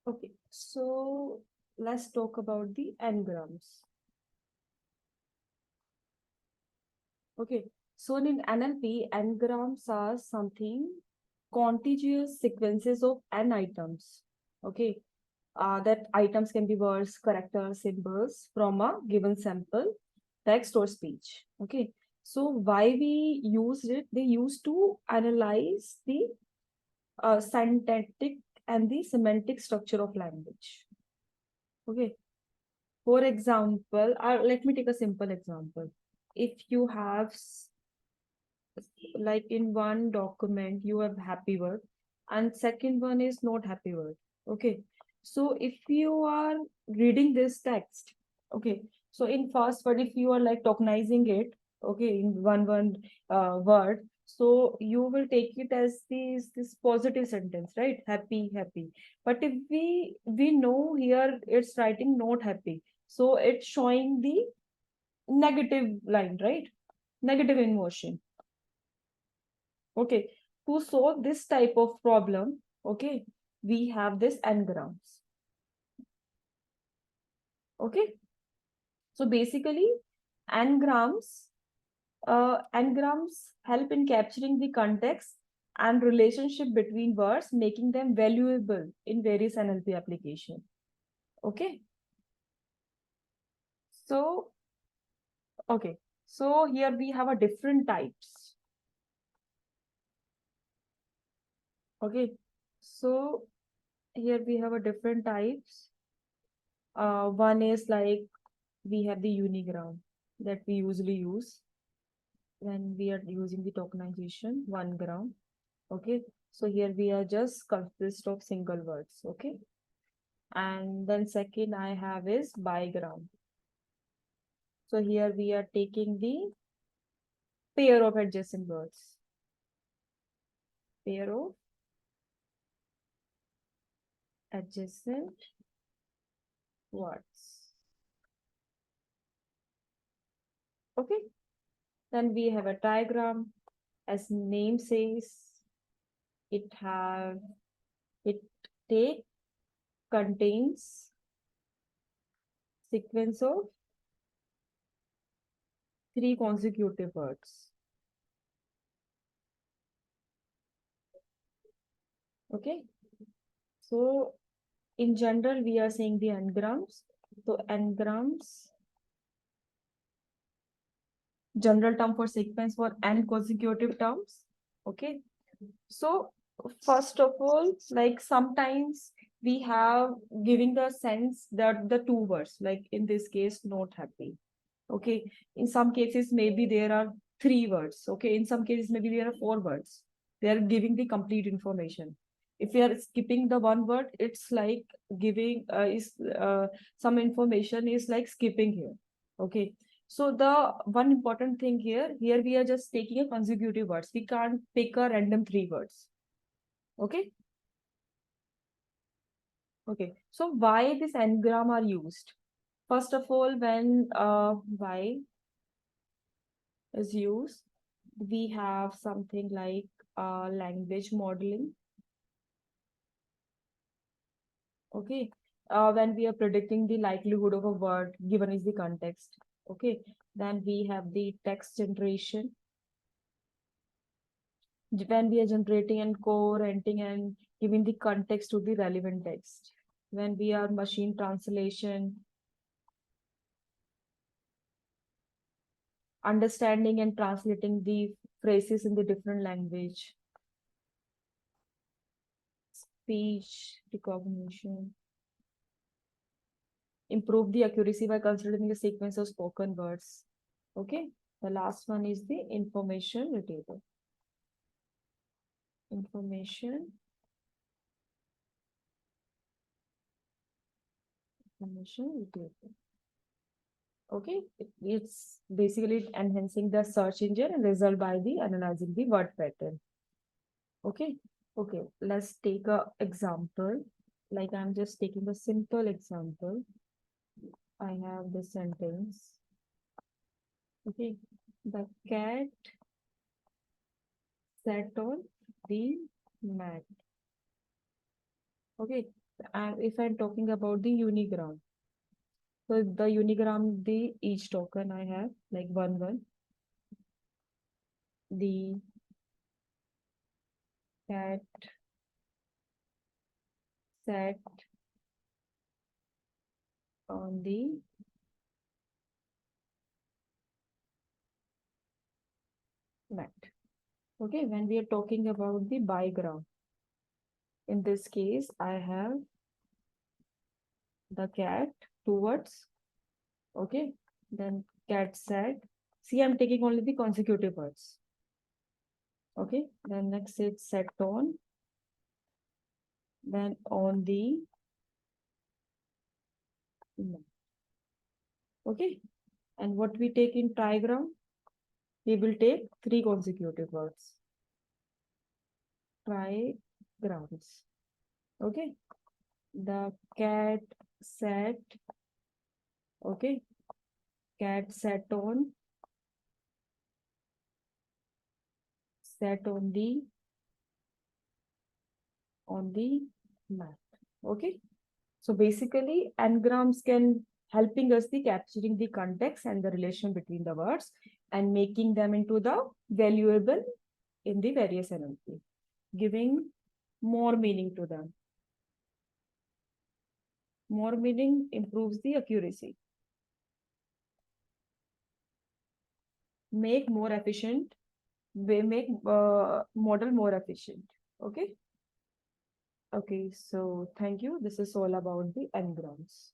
Okay, so let's talk about the n-grams. Okay, so in NLP, n-grams are something contiguous sequences of n items. Okay, that items can be words, characters, symbols from a given sample, text or speech. Okay, so why we used it? They used to analyze the syntactic and the semantic structure of language. Okay, for example, let me take a simple example. If you have, like in one document, you have happy word, and second one is not happy word. Okay, so if you are reading this text, okay, so in first word, if you are like tokenizing it, okay, in one word, so you will take it as this positive sentence, right? Happy, happy. But if we know here it's writing not happy, so it's showing the negative line, right? Negative emotion. Okay, to solve this type of problem, okay, we have this n-grams. Okay, so basically, n-grams, n-grams help in capturing the context and relationship between words, making them valuable in various NLP application. Okay, so okay, so here we have a different types. Okay, so here we have a different types. One is like we have the unigram that we usually use when we are using the tokenization, 1 gram. Okay, so here we are just consist of single words. Okay, and then second I have is bigram. So here we are taking the pair of adjacent words. Pair of adjacent words. Okay, then we have a trigram. As name says, it have it take contains sequence of 3 consecutive words. Okay, so in general we are saying the n-grams. So n-grams, general term for sequence for n consecutive terms. Okay, so first of all, like sometimes we have giving the sense that the 2 words, like in this case not happy. Okay, in some cases maybe there are 3 words. Okay, in some cases maybe there are 4 words. They are giving the complete information. If we are skipping the 1 word, it's like giving is some information is like skipping here. Okay, so the one important thing here we are just taking a consecutive words. We can't pick a random 3 words. Okay, okay, so why this n-gram are used? First of all, when why is used, we have something like language modeling. Okay, when we are predicting the likelihood of a word given is the context. Okay, then we have the text generation. When we are generating and co-renting and giving the context to the relevant text. When we are machine translation, understanding and translating the phrases in the different language. Speech recognition. Improve the accuracy by considering the sequence of spoken words. Okay, the last one is the information retrieval. Information retrieval. Okay, it's basically enhancing the search engine and result by the analyzing the word pattern. Okay, okay, let's take a example. Like I'm just taking a simple example. I have this sentence. Okay, the cat sat on the mat. Okay, And if I'm talking about the unigram, so the unigram, the each token I have like 1 1, the cat sat on the mat. Okay, when we are talking about the bigram, in this case, I have the cat towards, okay, then cat sat. See, I'm taking only the consecutive words. Okay, then next it's sat on, then on the mat. Okay, and what we take in trigram, we will take 3 consecutive words. Trigrams. Okay, the cat sat, okay, cat sat on the mat. Okay, so basically n-grams can helping us the capturing the context and the relation between the words and making them into the valuable in the various NLP, giving more meaning to them. More meaning improves the accuracy. Make more efficient, make model more efficient. Okay. Okay, so thank you. This is all about the n-grams.